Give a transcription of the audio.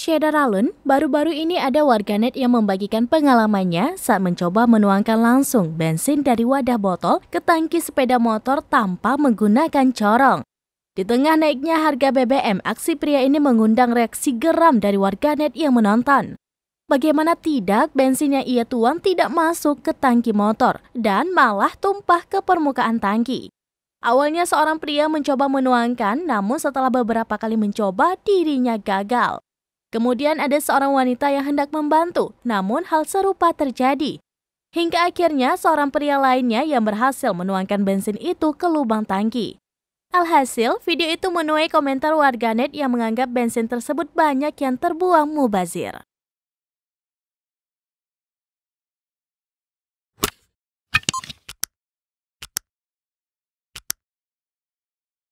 Syederalun, baru-baru ini ada warganet yang membagikan pengalamannya saat mencoba menuangkan langsung bensin dari wadah botol ke tangki sepeda motor tanpa menggunakan corong. Di tengah naiknya harga BBM, aksi pria ini mengundang reaksi geram dari warganet yang menonton. Bagaimana tidak, bensin yang ia tuang tidak masuk ke tangki motor dan malah tumpah ke permukaan tangki. Awalnya seorang pria mencoba menuangkan, namun setelah beberapa kali mencoba, dirinya gagal. Kemudian ada seorang wanita yang hendak membantu, namun hal serupa terjadi. Hingga akhirnya seorang pria lainnya yang berhasil menuangkan bensin itu ke lubang tangki. Alhasil, video itu menuai komentar warganet yang menganggap bensin tersebut banyak yang terbuang mubazir.